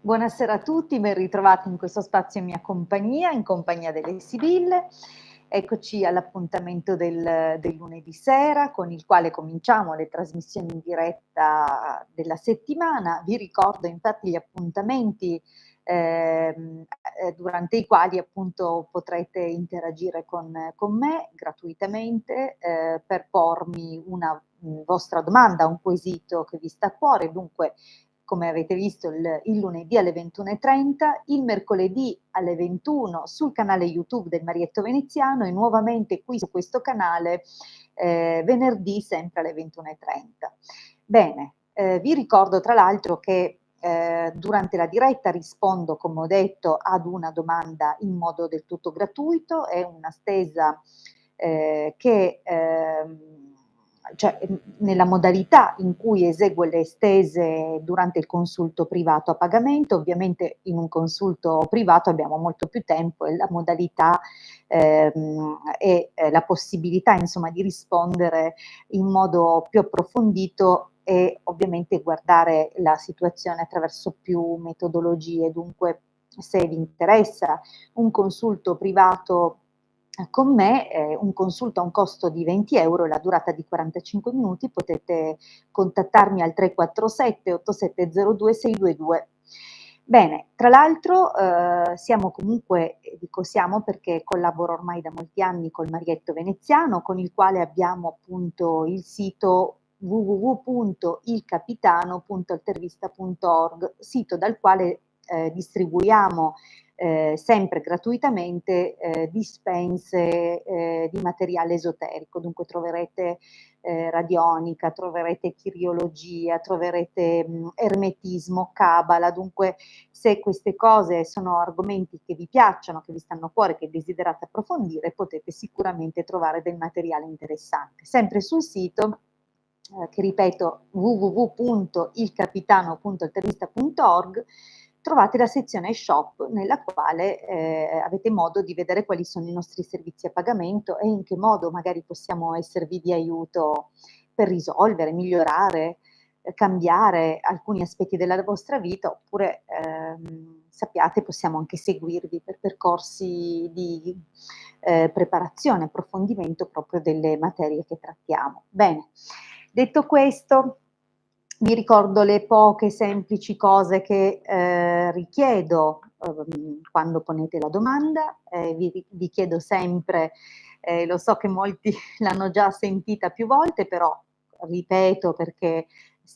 Buonasera a tutti, ben ritrovati in questo spazio in mia compagnia, in compagnia delle Sibille. Eccoci all'appuntamento del lunedì sera, con il quale cominciamo le trasmissioni in diretta della settimana. Vi ricordo infatti gli appuntamenti durante i quali appunto potrete interagire con me gratuitamente per pormi una vostra domanda, un quesito che vi sta a cuore. Dunque, come avete visto il lunedì alle 21:30, il mercoledì alle 21 sul canale YouTube del Marietto Veneziano e nuovamente qui su questo canale venerdì sempre alle 21:30. Bene, vi ricordo tra l'altro che durante la diretta rispondo, come ho detto, ad una domanda in modo del tutto gratuito, è una stesa che cioè nella modalità in cui eseguo le stese durante il consulto privato a pagamento. Ovviamente in un consulto privato abbiamo molto più tempo e la modalità e la possibilità insomma di rispondere in modo più approfondito e ovviamente guardare la situazione attraverso più metodologie. Dunque, se vi interessa un consulto privato con me, un consulto a un costo di 20 € e la durata di 45 minuti, potete contattarmi al 347 8702 622. Bene, tra l'altro siamo comunque, dico siamo perché collaboro ormai da molti anni col Marietto Veneziano, con il quale abbiamo appunto il sito www.ilcapitano.altervista.org, sito dal quale distribuiamo sempre gratuitamente dispense di materiale esoterico. Dunque troverete radionica, troverete chiriologia, troverete ermetismo, cabala. Dunque, se queste cose sono argomenti che vi piacciono, che vi stanno a cuore, che desiderate approfondire, potete sicuramente trovare del materiale interessante. Sempre sul sito, che ripeto, www.ilcapitano.altervista.org, trovate la sezione shop nella quale avete modo di vedere quali sono i nostri servizi a pagamento e in che modo magari possiamo esservi di aiuto per risolvere, migliorare, cambiare alcuni aspetti della vostra vita, oppure sappiate possiamo anche seguirvi per percorsi di preparazione, approfondimento proprio delle materie che trattiamo. Bene, detto questo, vi ricordo le poche semplici cose che richiedo quando ponete la domanda. Vi chiedo sempre, lo so che molti l'hanno già sentita più volte, però ripeto perché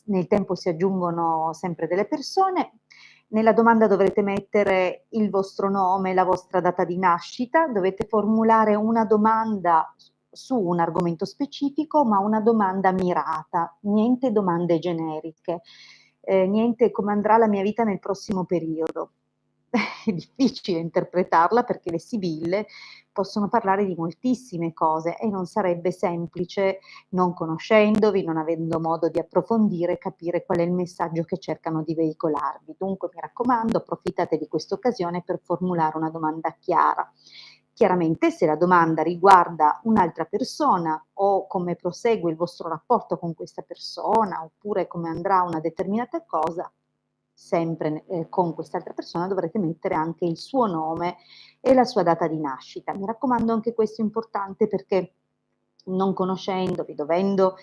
nel tempo si aggiungono sempre delle persone. Nella domanda dovrete mettere il vostro nome, la vostra data di nascita, dovete formulare una domanda su un argomento specifico, ma una domanda mirata, niente domande generiche, niente come andrà la mia vita nel prossimo periodo. È difficile interpretarla perché le sibille possono parlare di moltissime cose e non sarebbe semplice, non conoscendovi, non avendo modo di approfondire, capire qual è il messaggio che cercano di veicolarvi. Dunque mi raccomando, approfittate di questa occasione per formulare una domanda chiara. Chiaramente se la domanda riguarda un'altra persona o come prosegue il vostro rapporto con questa persona oppure come andrà una determinata cosa, sempre con quest'altra persona dovrete mettere anche il suo nome e la sua data di nascita. Mi raccomando, anche questo è importante perché non conoscendovi, dovendo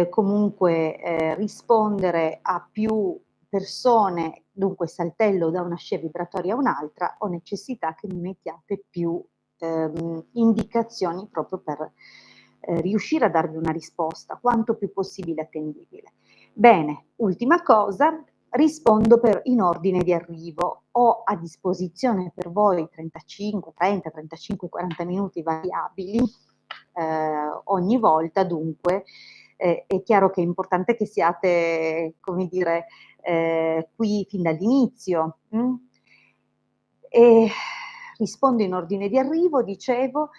comunque rispondere a più persone, dunque saltello da una scia vibratoria a un'altra, ho necessità che mi mettiate più indicazioni proprio per riuscire a darvi una risposta quanto più possibile attendibile. Bene, ultima cosa, rispondo in ordine di arrivo. Ho a disposizione per voi 35, 30, 35, 40 minuti variabili ogni volta, dunque è chiaro che è importante che siate, come dire, qui fin dall'inizio. E rispondo in ordine di arrivo, dicevo,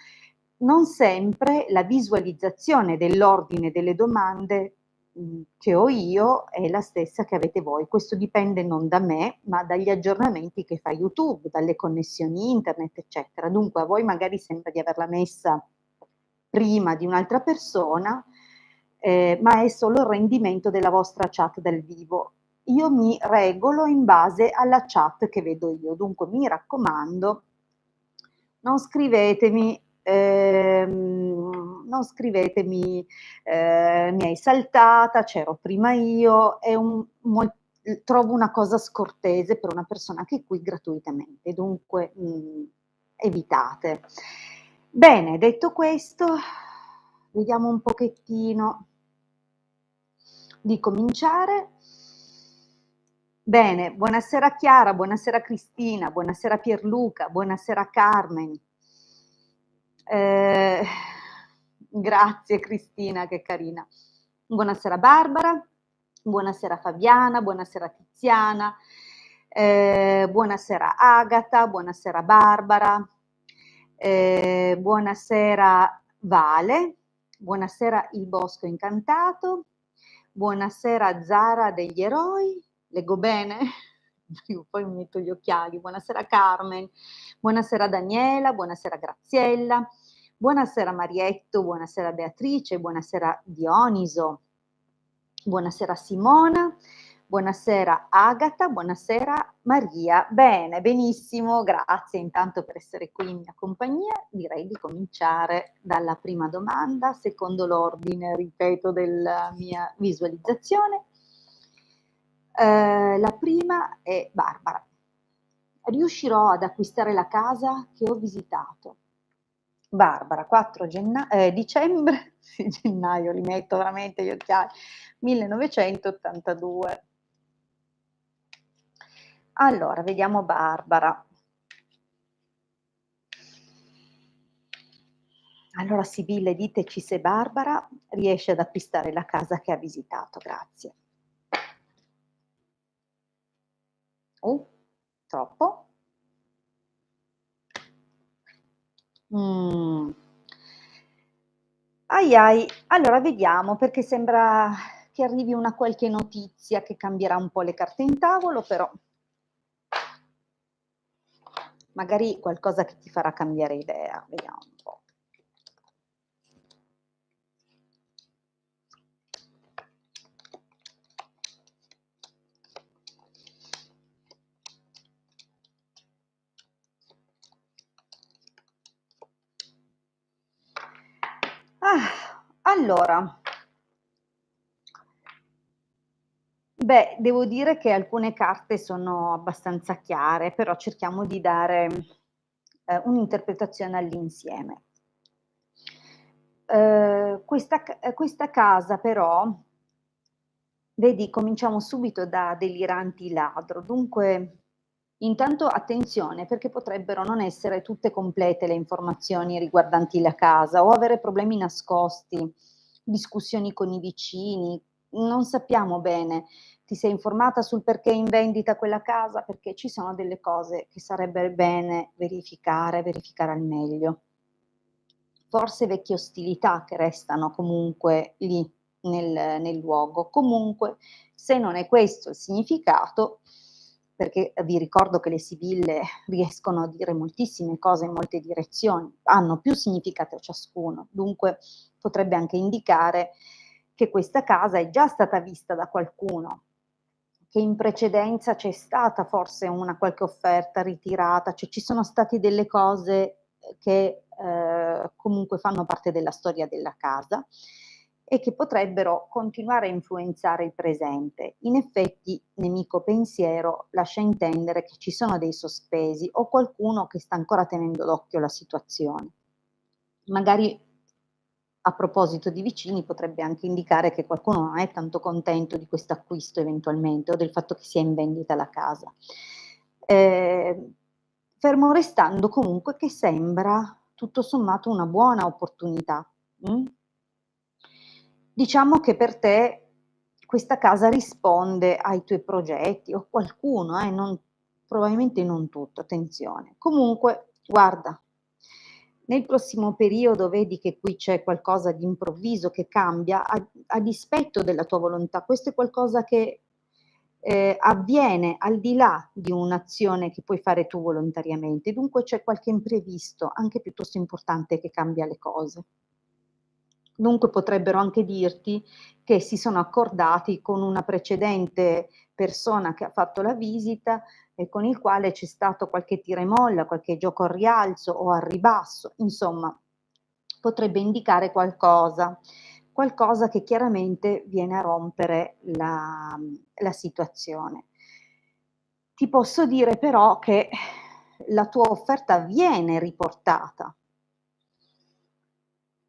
non sempre la visualizzazione dell'ordine delle domande che ho io è la stessa che avete voi. Questo dipende non da me, ma dagli aggiornamenti che fa YouTube, dalle connessioni internet, eccetera. Dunque a voi magari sembra di averla messa prima di un'altra persona, ma è solo il rendimento della vostra chat dal vivo. io mi regolo in base alla chat che vedo io. Dunque mi raccomando, non scrivetemi, non scrivetemi, mi hai saltata, c'ero prima io, trovo una cosa scortese per una persona che è qui gratuitamente, dunque evitate. Bene, detto questo, vediamo un pochettino di cominciare. Bene, buonasera Chiara, buonasera Cristina, buonasera Pierluca, buonasera Carmen. Grazie Cristina, che carina. Buonasera Barbara, buonasera Fabiana, buonasera Tiziana, buonasera Agata, buonasera Barbara, buonasera Vale, buonasera Il Bosco Incantato, buonasera Zara degli Eroi, leggo bene? Io poi mi metto gli occhiali. Buonasera Carmen, buonasera Daniela, buonasera Graziella, buonasera Marietto, buonasera Beatrice, buonasera Dioniso, buonasera Simona, buonasera Agata, buonasera Maria. Bene, benissimo, grazie intanto per essere qui in mia compagnia. Direi di cominciare dalla prima domanda, secondo l'ordine, ripeto, della mia visualizzazione. La prima è Barbara. Riuscirò ad acquistare la casa che ho visitato? Barbara, 4 dicembre, sì, gennaio, li metto veramente gli occhiali, 1982. Allora, vediamo Barbara. Allora Sibille, diteci se Barbara riesce ad acquistare la casa che ha visitato, grazie. Troppo? Ai ai, allora vediamo, perché sembra che arrivi una qualche notizia che cambierà un po' le carte in tavolo, però magari qualcosa che ti farà cambiare idea, vediamo un po'. Allora, beh, devo dire che alcune carte sono abbastanza chiare, però cerchiamo di dare un'interpretazione all'insieme. Questa casa però, vedi, cominciamo subito da deliranti ladro, dunque intanto attenzione, perché potrebbero non essere tutte complete le informazioni riguardanti la casa o avere problemi nascosti, discussioni con i vicini, non sappiamo bene. Ti sei informata sul perché è in vendita quella casa? Perché ci sono delle cose che sarebbe bene verificare al meglio. Forse vecchie ostilità che restano comunque lì nel luogo. Comunque, se non è questo il significato, perché vi ricordo che le sibille riescono a dire moltissime cose in molte direzioni, hanno più significato ciascuno, dunque potrebbe anche indicare che questa casa è già stata vista da qualcuno, che in precedenza c'è stata forse una qualche offerta ritirata, cioè ci sono state delle cose che comunque fanno parte della storia della casa e che potrebbero continuare a influenzare il presente. In effetti, nemico pensiero lascia intendere che ci sono dei sospesi o qualcuno che sta ancora tenendo d'occhio la situazione. Magari a proposito di vicini potrebbe anche indicare che qualcuno non è tanto contento di questo acquisto eventualmente o del fatto che sia in vendita la casa. Fermo restando comunque che sembra tutto sommato una buona opportunità. Diciamo che per te questa casa risponde ai tuoi progetti o qualcuno, probabilmente non tutto, attenzione. Comunque, guarda, nel prossimo periodo vedi che qui c'è qualcosa di improvviso che cambia a dispetto della tua volontà. Questo è qualcosa che avviene al di là di un'azione che puoi fare tu volontariamente. Dunque c'è qualche imprevisto, anche piuttosto importante, che cambia le cose. Dunque potrebbero anche dirti che si sono accordati con una precedente persona che ha fatto la visita e con il quale c'è stato qualche tira e molla, qualche gioco al rialzo o al ribasso, insomma potrebbe indicare qualcosa che chiaramente viene a rompere la situazione. Ti posso dire però che la tua offerta viene riportata,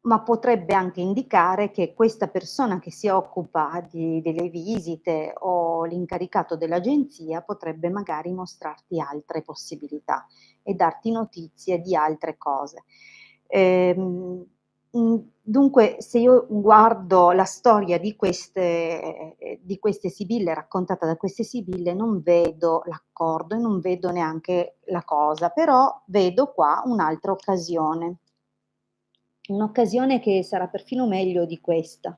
ma potrebbe anche indicare che questa persona che si occupa delle visite o l'incaricato dell'agenzia potrebbe magari mostrarti altre possibilità e darti notizie di altre cose. Dunque, se io guardo la storia di queste sibille, raccontata da queste sibille, non vedo l'accordo e non vedo neanche la cosa, però vedo qua un'altra occasione. Un'occasione che sarà perfino meglio di questa.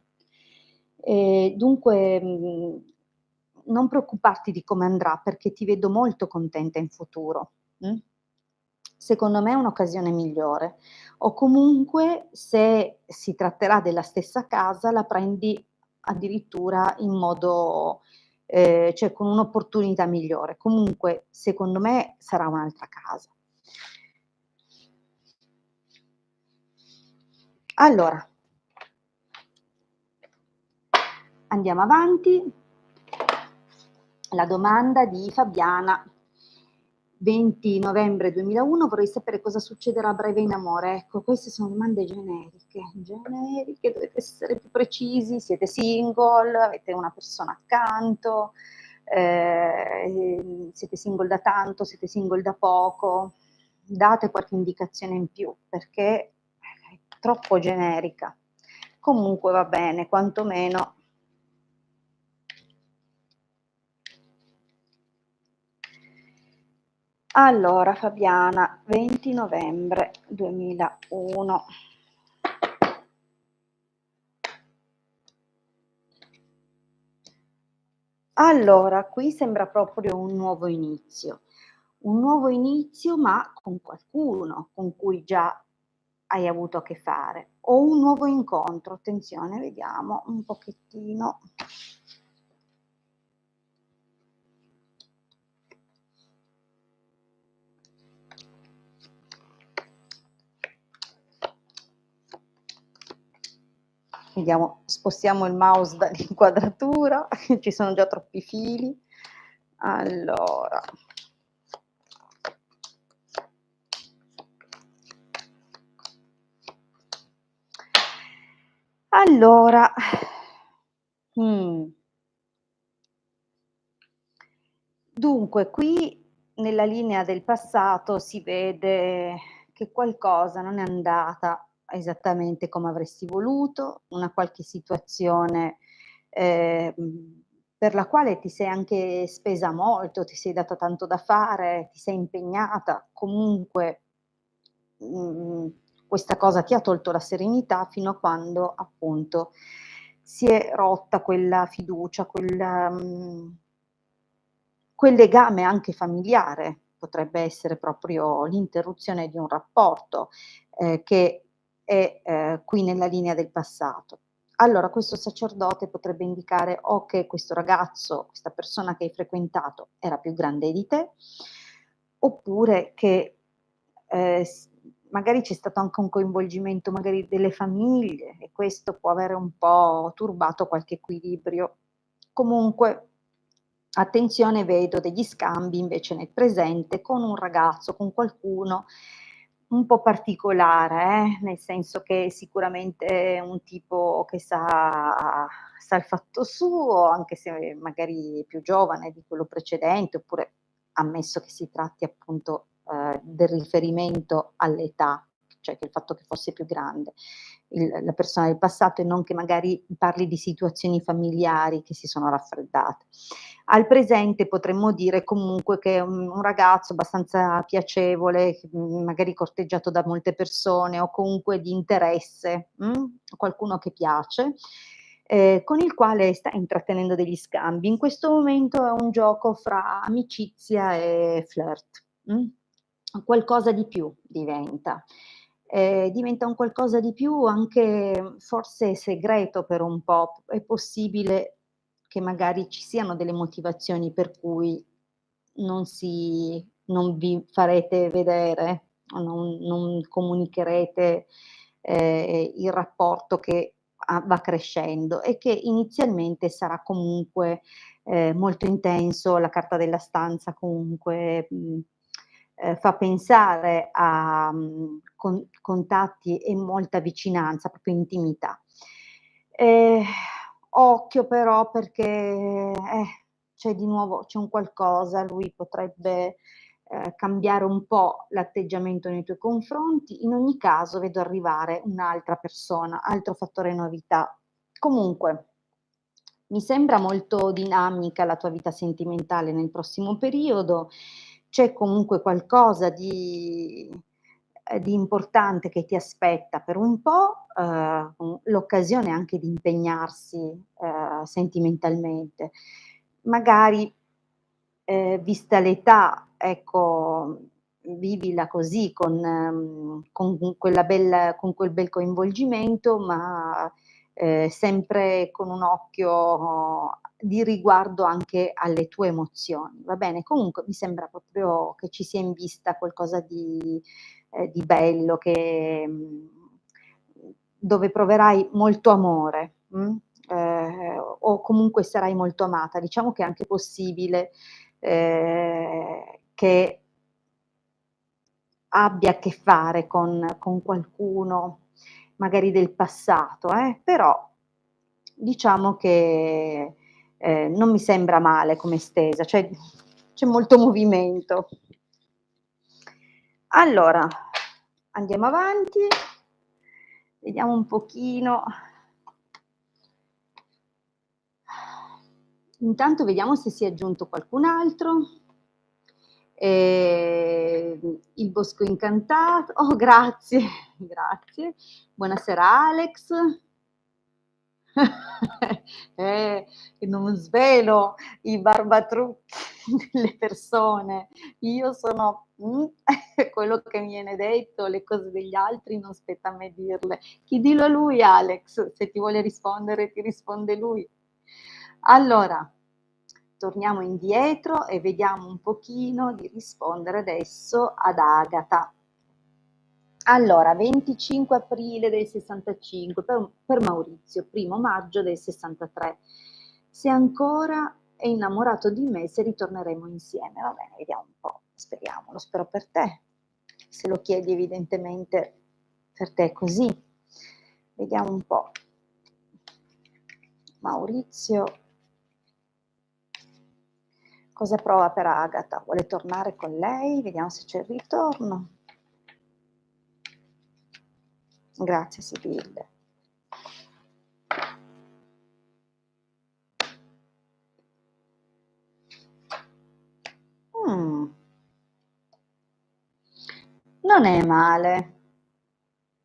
Dunque, non preoccuparti di come andrà, perché ti vedo molto contenta in futuro. Secondo me è un'occasione migliore. O comunque, se si tratterà della stessa casa, la prendi addirittura in modo, cioè con un'opportunità migliore. Comunque, secondo me sarà un'altra casa. Allora, andiamo avanti. La domanda di Fabiana, 20 novembre 2001, vorrei sapere cosa succederà a breve in amore. Ecco, queste sono domande generiche, dovete essere più precisi, siete single, avete una persona accanto, siete single da tanto, siete single da poco, date qualche indicazione in più, perché è troppo generica. Comunque va bene, quantomeno. Allora, Fabiana, 20 novembre 2001. Allora, qui sembra proprio un nuovo inizio ma con qualcuno con cui già hai avuto a che fare, o un nuovo incontro. Attenzione, vediamo un pochettino. Vediamo, spostiamo il mouse dall'inquadratura, ci sono già troppi fili. Allora. Allora, dunque qui nella linea del passato si vede che qualcosa non è andata esattamente come avresti voluto, una qualche situazione, per la quale ti sei anche spesa molto, ti sei data tanto da fare, ti sei impegnata, comunque, questa cosa ti ha tolto la serenità fino a quando appunto si è rotta quella fiducia, quel legame anche familiare, potrebbe essere proprio l'interruzione di un rapporto, che è, qui nella linea del passato. Allora questo sacerdote potrebbe indicare o che questo ragazzo, questa persona che hai frequentato era più grande di te, oppure che, magari c'è stato anche un coinvolgimento magari delle famiglie e questo può avere un po' turbato qualche equilibrio. Comunque, attenzione, vedo degli scambi invece nel presente con un ragazzo, con qualcuno un po' particolare, nel senso che sicuramente è un tipo che sa il fatto suo, anche se magari è più giovane di quello precedente, oppure ammesso che si tratti appunto, del riferimento all'età, cioè che il fatto che fosse più grande la persona del passato e non che magari parli di situazioni familiari che si sono raffreddate. Al presente potremmo dire comunque che è un ragazzo abbastanza piacevole, magari corteggiato da molte persone o comunque di interesse, qualcuno che piace, con il quale sta intrattenendo degli scambi. In questo momento è un gioco fra amicizia e flirt, qualcosa di più diventa. Diventa un qualcosa di più anche forse segreto per un po'. È possibile che magari ci siano delle motivazioni per cui non vi farete vedere, o non comunicherete, il rapporto che va crescendo e che inizialmente sarà comunque, molto intenso. La carta della stanza comunque, fa pensare a, contatti e molta vicinanza, proprio intimità. Ehm, Occhio però perché, c'è un qualcosa, lui potrebbe, cambiare un po' l'atteggiamento nei tuoi confronti. In ogni caso vedo arrivare un'altra persona, altro fattore novità. Comunque, mi sembra molto dinamica la tua vita sentimentale nel prossimo periodo, c'è comunque qualcosa di importante che ti aspetta per un po', l'occasione anche di impegnarsi, sentimentalmente. Magari, vista l'età, ecco, vivila così con quel bel coinvolgimento, ma, sempre con un occhio di riguardo anche alle tue emozioni, va bene? Comunque mi sembra proprio che ci sia in vista qualcosa di bello che dove proverai molto amore, o comunque sarai molto amata. Diciamo che è anche possibile, che abbia a che fare con qualcuno magari del passato, però diciamo che, non mi sembra male come stesa, cioè c'è molto movimento. Allora, andiamo avanti, vediamo un pochino. Intanto vediamo se si è aggiunto qualcun altro. Il bosco incantato. Oh, grazie, grazie. Buonasera Alex. Eh, non svelo i barbatrucchi delle persone. Io sono quello che mi viene detto, le cose degli altri non spetta a me dirle. Chiedilo a lui Alex, se ti vuole rispondere ti risponde lui. Allora, torniamo indietro e vediamo un pochino di rispondere adesso ad Agata. Allora, 25 aprile del 65 per Maurizio, 1° maggio del 63. Se ancora è innamorato di me, se ritorneremo insieme. Va bene, vediamo un po', speriamo, lo spero per te. Se lo chiedi evidentemente per te è così. Vediamo un po'. Maurizio, cosa prova per Agata? Vuole tornare con lei? Vediamo se c'è il ritorno. Grazie Sibille. Non è male,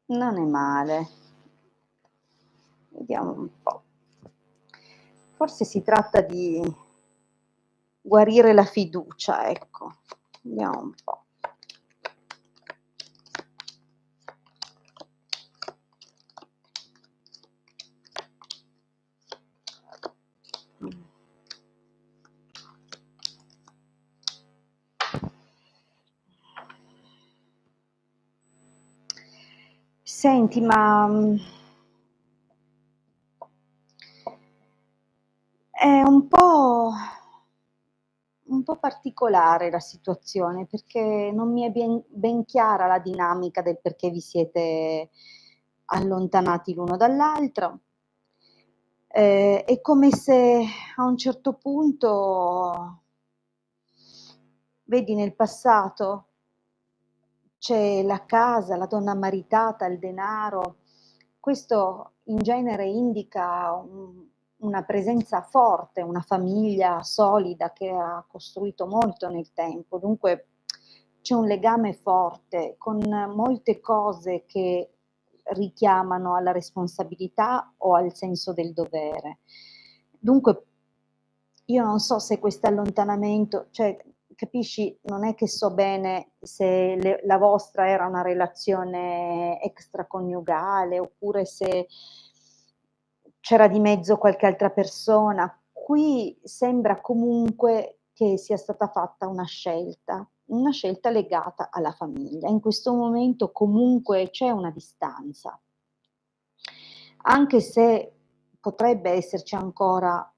non è male. Vediamo un po'. Forse si tratta di guarire la fiducia, ecco. Vediamo un po'. Senti, ma è un po' particolare la situazione, perché non mi è ben chiara la dinamica del perché vi siete allontanati l'uno dall'altro. È come se a un certo punto, vedi nel passato c'è la casa, la donna maritata, il denaro. Questo in genere indica una presenza forte, una famiglia solida che ha costruito molto nel tempo. Dunque c'è un legame forte con molte cose che richiamano alla responsabilità o al senso del dovere. Dunque io non so se questo allontanamento, cioè capisci, non è che so bene se la vostra era una relazione extraconiugale oppure se c'era di mezzo qualche altra persona. qui sembra comunque che sia stata fatta una scelta legata alla famiglia. In questo momento comunque c'è una distanza, anche se potrebbe esserci ancora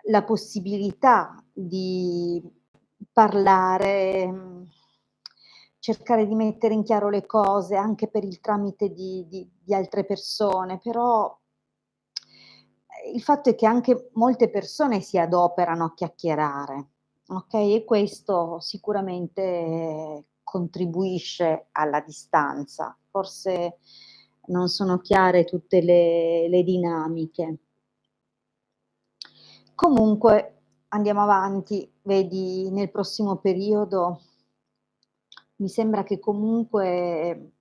la possibilità di parlare, cercare di mettere in chiaro le cose anche per il tramite di altre persone, però il fatto è che anche molte persone si adoperano a chiacchierare, okay, e questo sicuramente contribuisce alla distanza. Forse non sono chiare tutte le dinamiche. Comunque andiamo avanti, vedi nel prossimo periodo mi sembra che comunque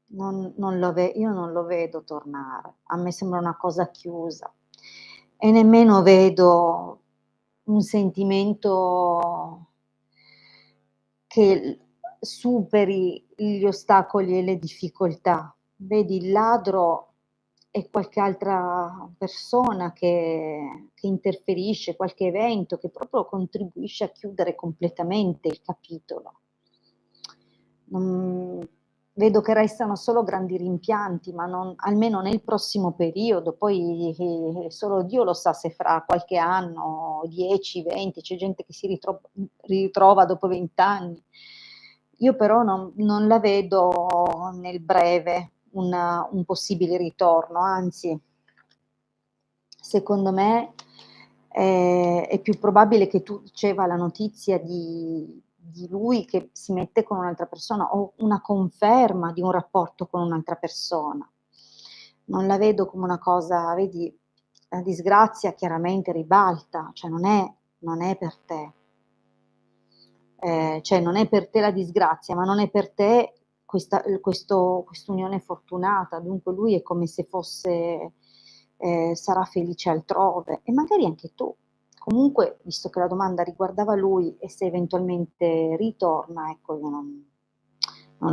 io non lo vedo tornare. A me sembra una cosa chiusa e nemmeno vedo un sentimento che superi gli ostacoli e le difficoltà. Vedi, il ladro è qualche altra persona che interferisce, qualche evento che proprio contribuisce a chiudere completamente il capitolo. Non vedo che restano solo grandi rimpianti, ma non almeno nel prossimo periodo, poi, solo Dio lo sa se fra qualche anno, 10, 20, c'è gente che si ritrova dopo 20 anni. Io però non la vedo nel breve un possibile ritorno, anzi, secondo me, è più probabile che tu riceva la notizia di lui che si mette con un'altra persona o una conferma di un rapporto con un'altra persona. Non la vedo come una cosa, vedi, la disgrazia chiaramente ribalta, cioè non è per te. Cioè non è per te la disgrazia, ma non è per te quest'unione fortunata. Dunque lui è come se fosse, sarà felice altrove e magari anche tu. Comunque, visto che la domanda riguardava lui e se eventualmente ritorna, ecco, io non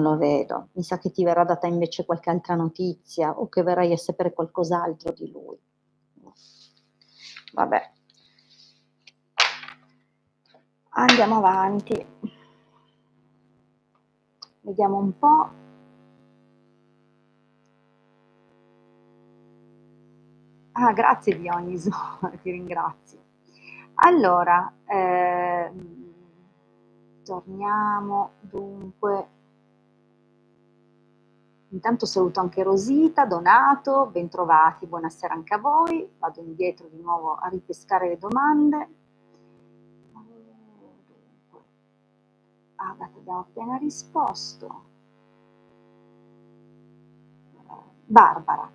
lo vedo. Mi sa che ti verrà data invece qualche altra notizia o che verrai a sapere qualcos'altro di lui. Vabbè. Andiamo avanti. Vediamo un po'. Ah, grazie Dioniso, ti ringrazio. Allora, torniamo dunque. Intanto saluto anche Rosita, Donato, bentrovati, buonasera anche a voi. Vado indietro di nuovo a ripescare le domande. Dunque, Agata abbiamo appena risposto. Barbara,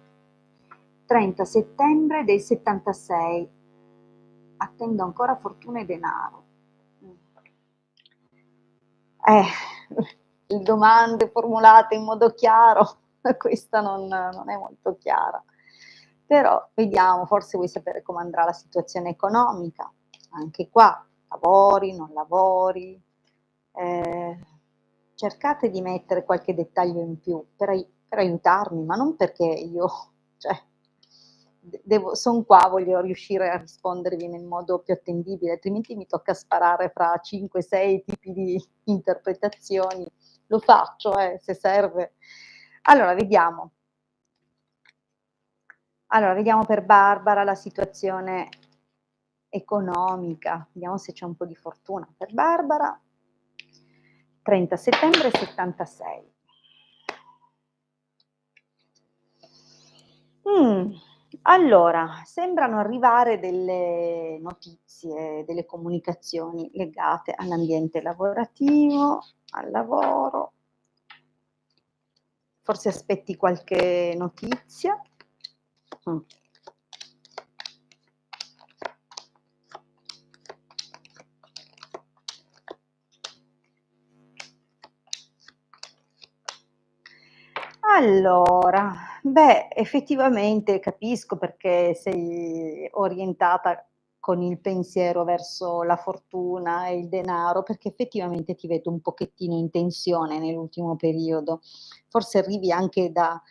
30 settembre del 76. Attendo ancora fortuna e denaro. Le domande formulate in modo chiaro, questa non è molto chiara. Però vediamo, forse vuoi sapere come andrà la situazione economica. Anche qua, lavori, non lavori. Cercate di mettere qualche dettaglio in più per aiutarmi, ma non perché io, cioè, son qua, voglio riuscire a rispondervi nel modo più attendibile, altrimenti mi tocca sparare fra 5, 6 tipi di interpretazioni. Lo faccio, se serve. Allora, vediamo. Allora, vediamo per Barbara la situazione economica, vediamo se c'è un po' di fortuna per Barbara. 30 settembre 76. Allora, sembrano arrivare delle notizie, delle comunicazioni legate all'ambiente lavorativo, al lavoro. Forse aspetti qualche notizia. Allora, beh, effettivamente capisco perché sei orientata con il pensiero verso la fortuna e il denaro, perché effettivamente ti vedo un pochettino in tensione nell'ultimo periodo. Forse arrivi anche da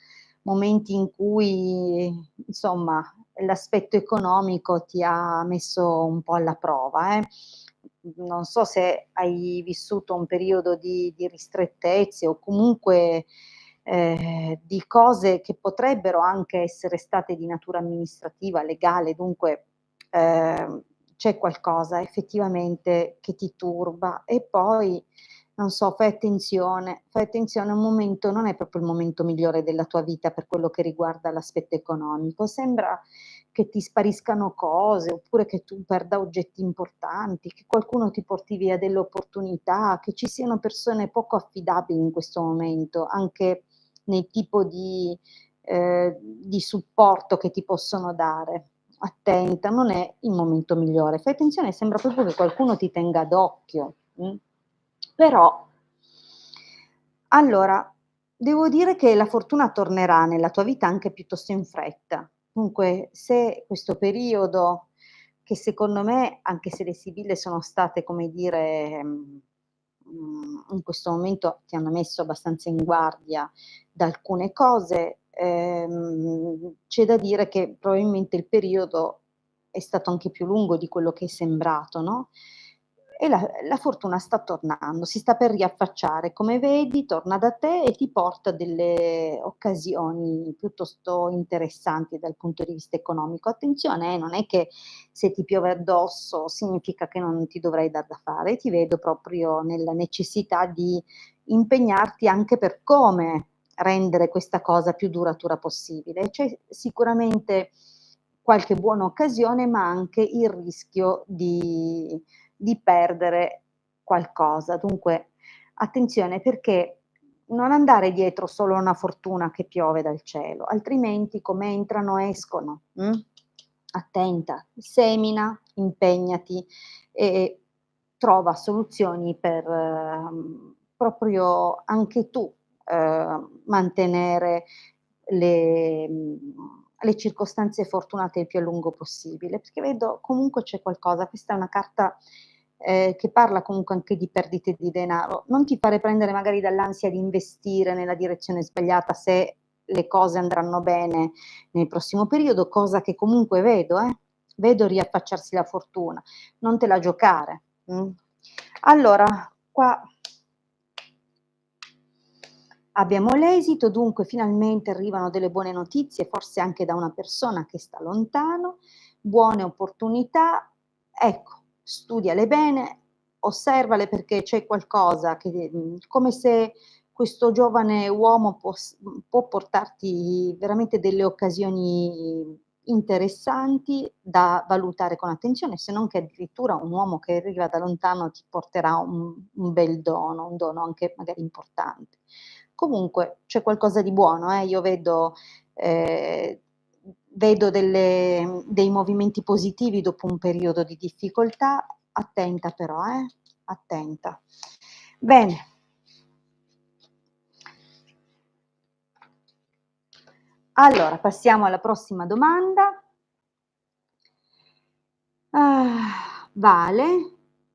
momenti in cui, insomma, l'aspetto economico ti ha messo un po' alla prova, Non so se hai vissuto un periodo di ristrettezze o comunque, di cose che potrebbero anche essere state di natura amministrativa, legale, dunque, c'è qualcosa effettivamente che ti turba e poi, non so, fai attenzione, un momento non è proprio il momento migliore della tua vita per quello che riguarda l'aspetto economico. Sembra che ti spariscano cose, oppure che tu perda oggetti importanti, che qualcuno ti porti via delle opportunità, che ci siano persone poco affidabili in questo momento, anche nel tipo di supporto che ti possono dare. Attenta, non è il momento migliore. Fai attenzione, sembra proprio che qualcuno ti tenga d'occhio. Però, allora, devo dire che la fortuna tornerà nella tua vita anche piuttosto in fretta. Dunque, se questo periodo, che secondo me, anche se le sibille sono state, come dire, in questo momento ti hanno messo abbastanza in guardia da alcune cose, c'è da dire che probabilmente il periodo è stato anche più lungo di quello che è sembrato, no, e la fortuna sta tornando, si sta per riaffacciare. Come vedi, torna da te e ti porta delle occasioni piuttosto interessanti dal punto di vista economico. Attenzione, non è che se ti piove addosso significa che non ti dovrai dar da fare, ti vedo proprio nella necessità di impegnarti anche per come rendere questa cosa più duratura possibile. C'è sicuramente qualche buona occasione, ma anche il rischio di perdere qualcosa. Dunque, attenzione, perché non andare dietro solo a una fortuna che piove dal cielo, altrimenti come entrano escono. Attenta, semina, impegnati e trova soluzioni per proprio anche tu mantenere le circostanze fortunate il più a lungo possibile, perché vedo comunque c'è qualcosa. Questa è una carta che parla comunque anche di perdite di denaro. Non ti fare prendere magari dall'ansia di investire nella direzione sbagliata se le cose andranno bene nel prossimo periodo, cosa che comunque vedo riaffacciarsi la fortuna. Non te la giocare. Allora, qua abbiamo l'esito, dunque finalmente arrivano delle buone notizie, forse anche da una persona che sta lontano, buone opportunità, ecco, studiale bene, osservale perché c'è qualcosa che come se questo giovane uomo può portarti veramente delle occasioni interessanti da valutare con attenzione, se non che addirittura un uomo che arriva da lontano ti porterà un bel dono, un dono anche magari importante. Comunque c'è qualcosa di buono, io ehm, vedo dei movimenti positivi dopo un periodo di difficoltà, attenta però, attenta. Bene. Allora, passiamo alla prossima domanda. Vale.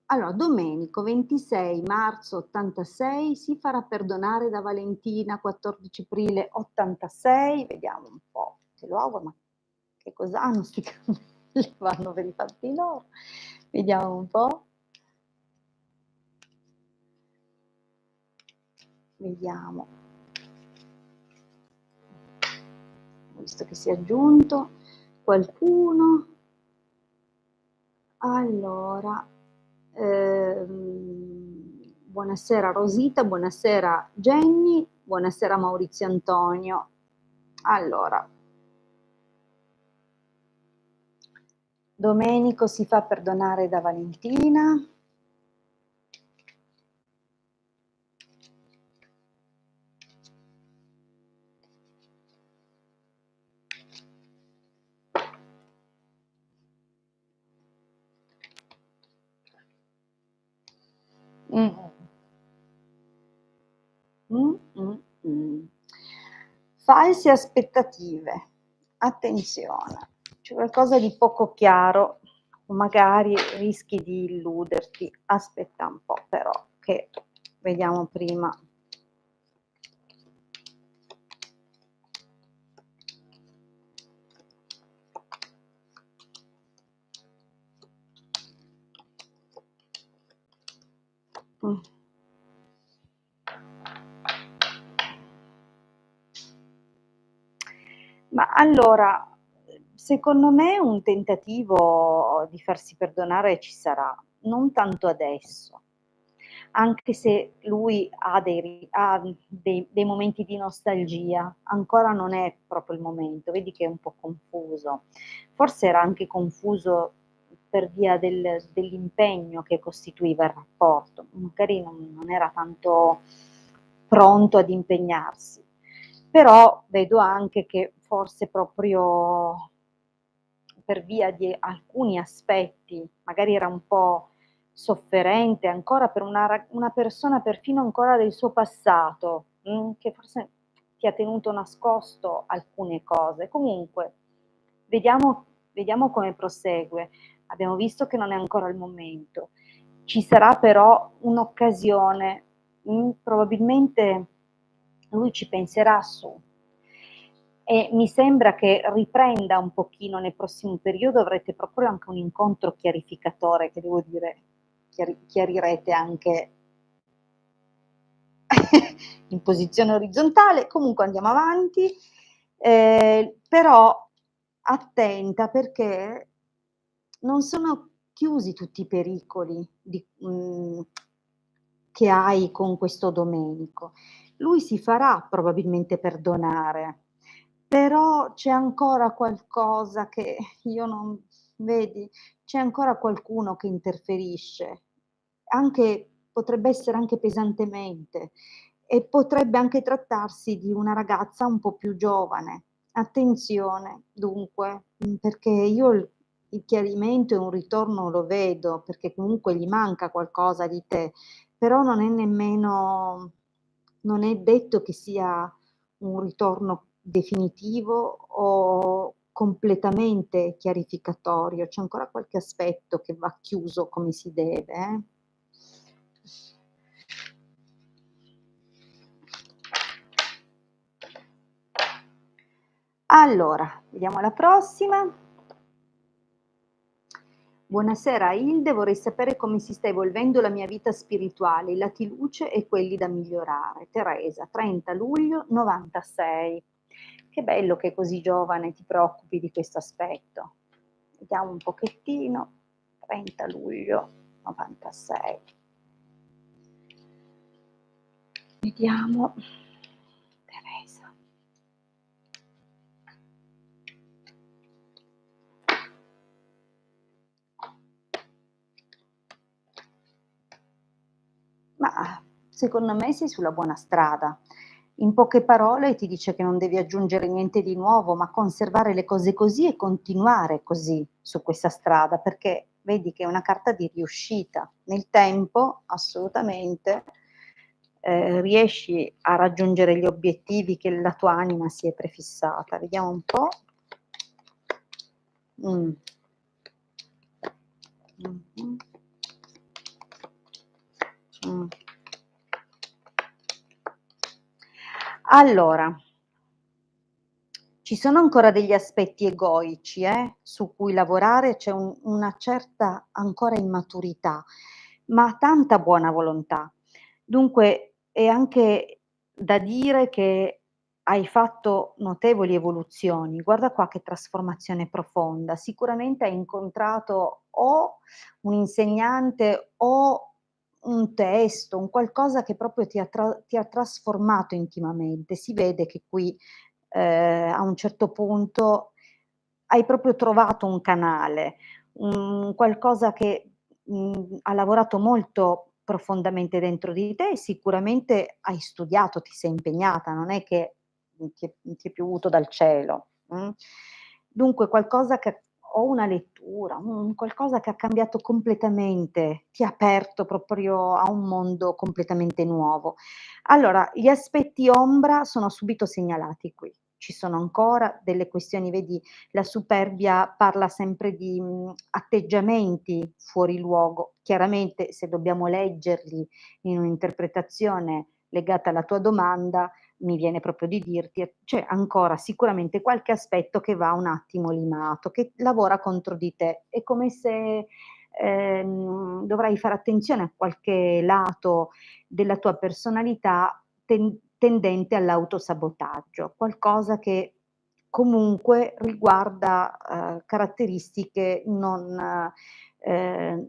Allora, Domenico, 26 marzo 86, si farà perdonare da Valentina, 14 aprile 86. Vediamo un po', te lo auguro, ma che cos'hanno sti cammelli? Vanno per i fatti loro. Vediamo un po'. Vediamo. Ho visto che si è aggiunto qualcuno. Allora, buonasera Rosita, buonasera Jenny, buonasera Maurizio Antonio. Allora, Domenico si fa perdonare da Valentina. False aspettative. Attenzione, c'è qualcosa di poco chiaro, o magari rischi di illuderti. Aspetta un po' però, che vediamo prima. Mh. Ma allora, secondo me un tentativo di farsi perdonare ci sarà, non tanto adesso, anche se lui ha dei momenti di nostalgia, ancora non è proprio il momento, vedi che è un po' confuso. Forse era anche confuso per via dell'impegno che costituiva il rapporto, magari non era tanto pronto ad impegnarsi. Però vedo anche che forse proprio per via di alcuni aspetti, magari era un po' sofferente ancora per una persona perfino ancora del suo passato, che forse ti ha tenuto nascosto alcune cose. Comunque vediamo come prosegue. Abbiamo visto che non è ancora il momento. Ci sarà però un'occasione, probabilmente lui ci penserà su. E mi sembra che riprenda un pochino nel prossimo periodo, avrete proprio anche un incontro chiarificatore che devo dire, chiarirete anche in posizione orizzontale. Comunque andiamo avanti, però attenta perché non sono chiusi tutti i pericoli che hai con questo Domenico. Lui si farà probabilmente perdonare, però c'è ancora qualcosa che io non vedi, c'è ancora qualcuno che interferisce, anche potrebbe essere anche pesantemente, e potrebbe anche trattarsi di una ragazza un po' più giovane. Attenzione dunque, perché io il chiarimento e un ritorno lo vedo, perché comunque gli manca qualcosa di te, però non è detto che sia un ritorno definitivo o completamente chiarificatorio, c'è ancora qualche aspetto che va chiuso come si deve, eh. Allora, vediamo la prossima. Buonasera Hilde, vorrei sapere come si sta evolvendo la mia vita spirituale, i lati luce e quelli da migliorare. Teresa, 30 luglio 96. Che bello che così giovane ti preoccupi di questo aspetto. Vediamo un pochettino. 30 luglio 96. Vediamo. Teresa. Ma secondo me sei sulla buona strada. In poche parole ti dice che non devi aggiungere niente di nuovo, ma conservare le cose così e continuare così su questa strada, perché vedi che è una carta di riuscita. Nel tempo, assolutamente, riesci a raggiungere gli obiettivi che la tua anima si è prefissata. Vediamo un po'. Mm. Mm-hmm. Mm. Allora, ci sono ancora degli aspetti egoici, su cui lavorare, c'è una certa ancora immaturità, ma tanta buona volontà. Dunque è anche da dire che hai fatto notevoli evoluzioni. Guarda qua che trasformazione profonda. Sicuramente hai incontrato o un insegnante o un testo, un qualcosa che proprio ti ha trasformato intimamente. Si vede che qui a un certo punto hai proprio trovato un canale, un qualcosa che, ha lavorato molto profondamente dentro di te e sicuramente hai studiato, ti sei impegnata, non è che ti è piovuto dal cielo, Dunque qualcosa che o una lettura, un qualcosa che ha cambiato completamente, ti ha aperto proprio a un mondo completamente nuovo. Allora, gli aspetti ombra sono subito segnalati qui. Ci sono ancora delle questioni, vedi, la superbia parla sempre di, atteggiamenti fuori luogo. Chiaramente se dobbiamo leggerli in un'interpretazione legata alla tua domanda, mi viene proprio di dirti, c'è ancora sicuramente qualche aspetto che va un attimo limato, che lavora contro di te. È come se dovrai fare attenzione a qualche lato della tua personalità tendente all'autosabotaggio, qualcosa che comunque riguarda, caratteristiche non ehm,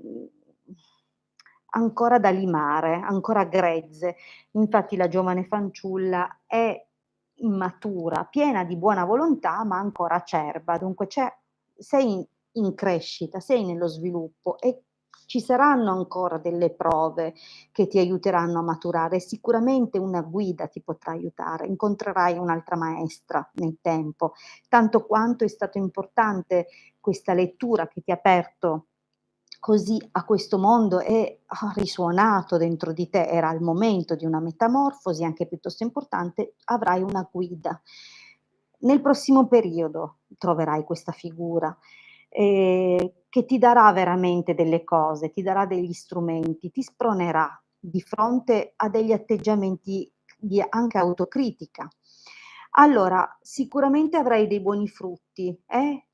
ancora da limare, ancora grezze. Infatti la giovane fanciulla è immatura, piena di buona volontà, ma ancora acerba. Dunque sei in crescita, sei nello sviluppo e ci saranno ancora delle prove che ti aiuteranno a maturare. Sicuramente una guida ti potrà aiutare, incontrerai un'altra maestra nel tempo, tanto quanto è stato importante questa lettura che ti ha aperto così a questo mondo e ha risuonato dentro di te, era il momento di una metamorfosi anche piuttosto importante, avrai una guida. Nel prossimo periodo troverai questa figura, che ti darà veramente delle cose, ti darà degli strumenti, ti spronerà di fronte a degli atteggiamenti di anche autocritica. Allora, sicuramente avrai dei buoni frutti,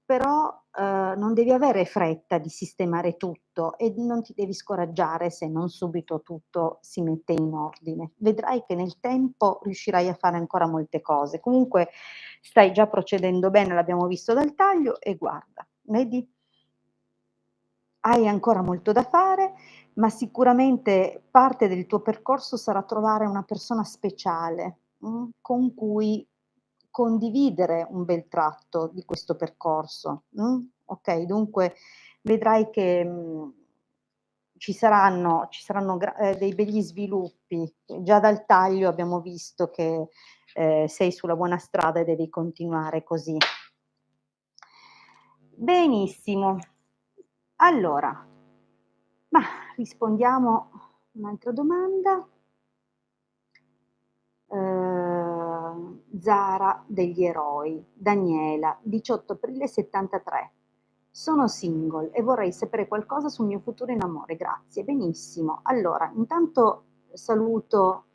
però, non devi avere fretta di sistemare tutto e non ti devi scoraggiare se non subito tutto si mette in ordine. Vedrai che nel tempo riuscirai a fare ancora molte cose. Comunque stai già procedendo bene, l'abbiamo visto dal taglio e guarda, vedi? Hai ancora molto da fare, ma sicuramente parte del tuo percorso sarà trovare una persona speciale, con cui condividere un bel tratto di questo percorso, okay, dunque vedrai che, ci saranno dei begli sviluppi. Già dal taglio abbiamo visto che, sei sulla buona strada e devi continuare così. Benissimo. Allora, mah, rispondiamo un'altra domanda. Zara degli eroi, Daniela, 18 aprile 73. Sono single e vorrei sapere qualcosa sul mio futuro in amore, grazie. Benissimo. Allora, intanto saluto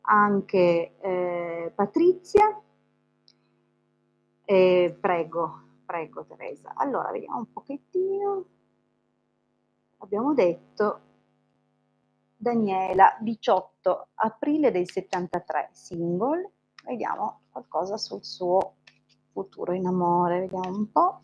anche, Patrizia. Prego, prego Teresa. Allora, vediamo un pochettino. Abbiamo detto Daniela, 18 aprile del 73, single. Vediamo qualcosa sul suo futuro in amore, vediamo un po'.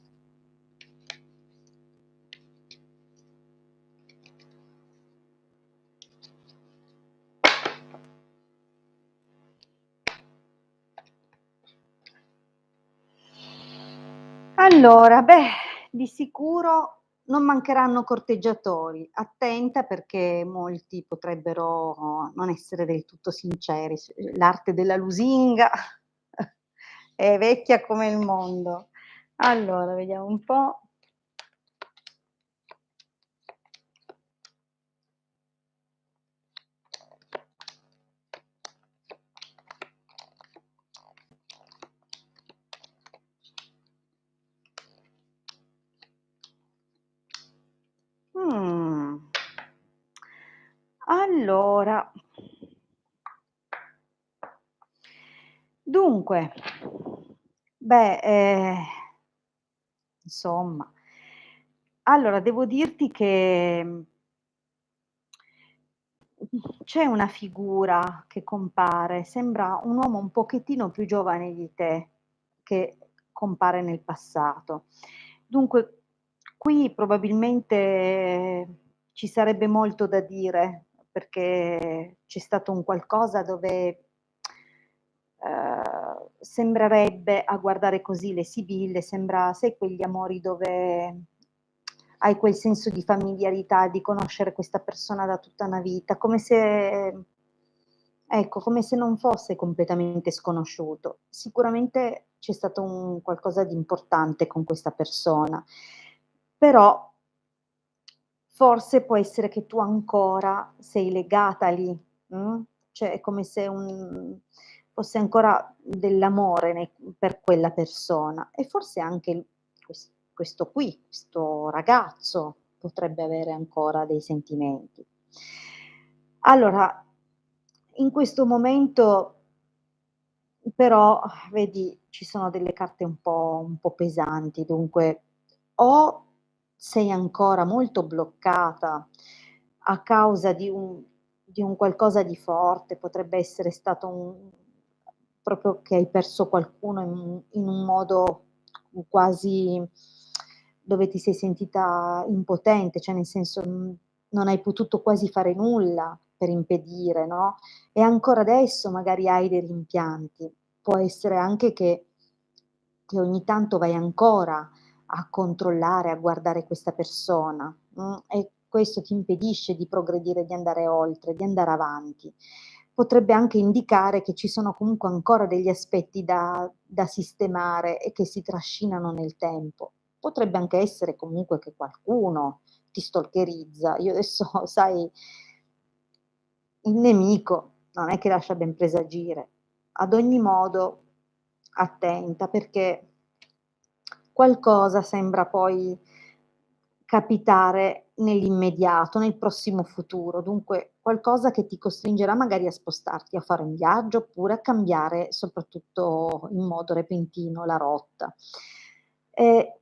Allora, beh, di sicuro non mancheranno corteggiatori. Attenta perché molti potrebbero non essere del tutto sinceri. L'arte della lusinga è vecchia come il mondo. Allora, vediamo un po'. Mh. Allora, dunque, beh, insomma, allora devo dirti che, c'è una figura che compare, sembra un uomo un pochettino più giovane di te, che compare nel passato. Dunque, qui probabilmente ci sarebbe molto da dire, perché c'è stato un qualcosa dove, sembrerebbe, a guardare così le sibille, sembra sai quegli amori dove hai quel senso di familiarità, di conoscere questa persona da tutta una vita, come se ecco, come se non fosse completamente sconosciuto. Sicuramente c'è stato un qualcosa di importante con questa persona, però forse può essere che tu ancora sei legata lì, cioè è come se fosse ancora dell'amore per quella persona e forse anche questo qui, questo ragazzo potrebbe avere ancora dei sentimenti. Allora, in questo momento però vedi ci sono delle carte un po' pesanti, dunque o sei ancora molto bloccata a causa di un qualcosa di forte, potrebbe essere stato un proprio che hai perso qualcuno in un modo quasi dove ti sei sentita impotente, cioè nel senso, non hai potuto quasi fare nulla per impedire, no, e ancora adesso magari hai dei rimpianti. Può essere anche che ogni tanto vai ancora a controllare, a guardare questa persona, e questo ti impedisce di progredire, di andare oltre, di andare avanti. Potrebbe anche indicare che ci sono comunque ancora degli aspetti da sistemare e che si trascinano nel tempo. Potrebbe anche essere comunque che qualcuno ti stalkerizza. Io adesso sai, il nemico non è che lascia ben presagire. Ad ogni modo attenta, perché qualcosa sembra poi capitare nell'immediato, nel prossimo futuro, dunque qualcosa che ti costringerà magari a spostarti, a fare un viaggio, oppure a cambiare soprattutto in modo repentino la rotta.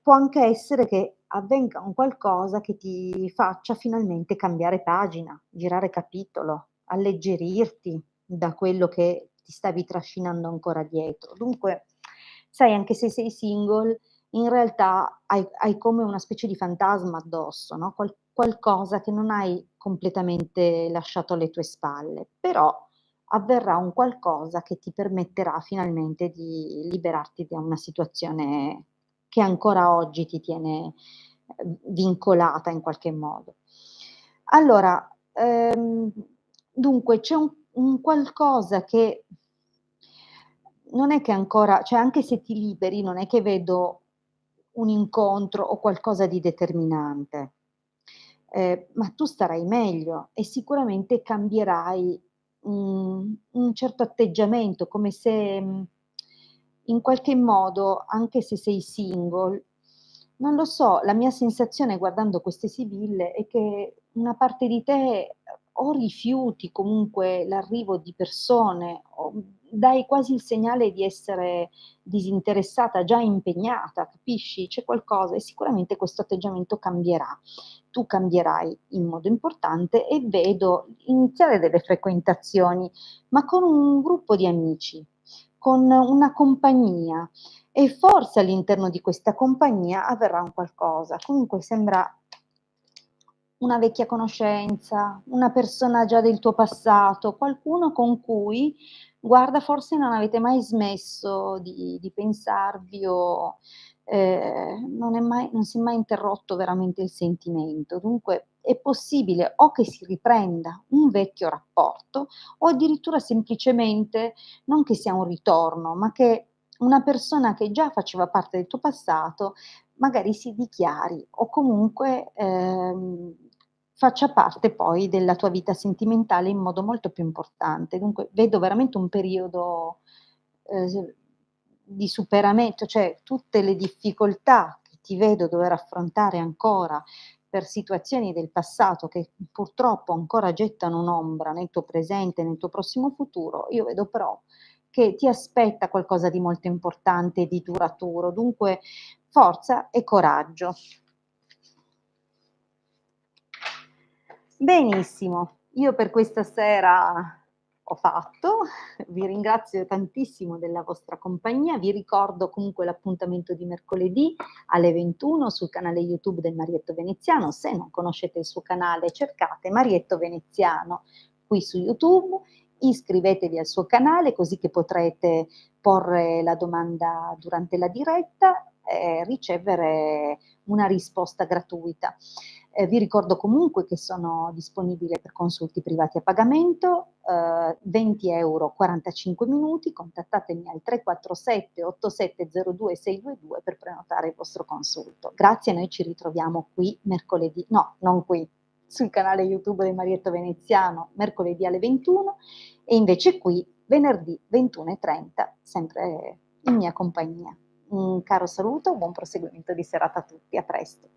Può anche essere che avvenga un qualcosa che ti faccia finalmente cambiare pagina, girare capitolo, alleggerirti da quello che ti stavi trascinando ancora dietro. Dunque, sai, anche se sei single, in realtà hai come una specie di fantasma addosso, no, qualcosa che non hai completamente lasciato alle tue spalle, però avverrà un qualcosa che ti permetterà finalmente di liberarti da una situazione che ancora oggi ti tiene, vincolata in qualche modo. Allora, dunque c'è un qualcosa che non è che ancora, cioè anche se ti liberi, non è che vedo un incontro o qualcosa di determinante, ma tu starai meglio e sicuramente cambierai, un certo atteggiamento, come se, in qualche modo, anche se sei single, non lo so, la mia sensazione guardando queste sibille è che una parte di te o rifiuti comunque l'arrivo di persone o dai quasi il segnale di essere disinteressata, già impegnata, capisci? C'è qualcosa e sicuramente questo atteggiamento cambierà. Tu cambierai in modo importante e vedo iniziare delle frequentazioni, ma con un gruppo di amici, con una compagnia e forse all'interno di questa compagnia avverrà un qualcosa. Comunque sembra una vecchia conoscenza, una persona già del tuo passato, qualcuno con cui, guarda, forse non avete mai smesso di pensarvi o, non si è mai interrotto veramente il sentimento. Dunque è possibile o che si riprenda un vecchio rapporto o addirittura semplicemente non che sia un ritorno, ma che una persona che già faceva parte del tuo passato magari si dichiari o comunque, faccia parte poi della tua vita sentimentale in modo molto più importante. Dunque vedo veramente un periodo, s di superamento, cioè tutte le difficoltà che ti vedo dover affrontare ancora per situazioni del passato che purtroppo ancora gettano un'ombra nel tuo presente, nel tuo prossimo futuro, io vedo però che ti aspetta qualcosa di molto importante e di duraturo. Dunque forza e coraggio. Benissimo, io per questa sera ho fatto, vi ringrazio tantissimo della vostra compagnia, vi ricordo comunque l'appuntamento di mercoledì alle 21 sul canale YouTube del Marietto Veneziano. Se non conoscete il suo canale cercate Marietto Veneziano qui su YouTube, iscrivetevi al suo canale così che potrete porre la domanda durante la diretta e ricevere una risposta gratuita. Vi ricordo comunque che sono disponibile per consulti privati a pagamento, 20 € 45 minuti, contattatemi al 347 8702 622 per prenotare il vostro consulto. Grazie, noi ci ritroviamo qui mercoledì, no, non qui, sul canale YouTube del Marietto Veneziano, mercoledì alle 21 e invece qui venerdì 21:30, sempre in mia compagnia. Un caro saluto, buon proseguimento di serata a tutti, a presto.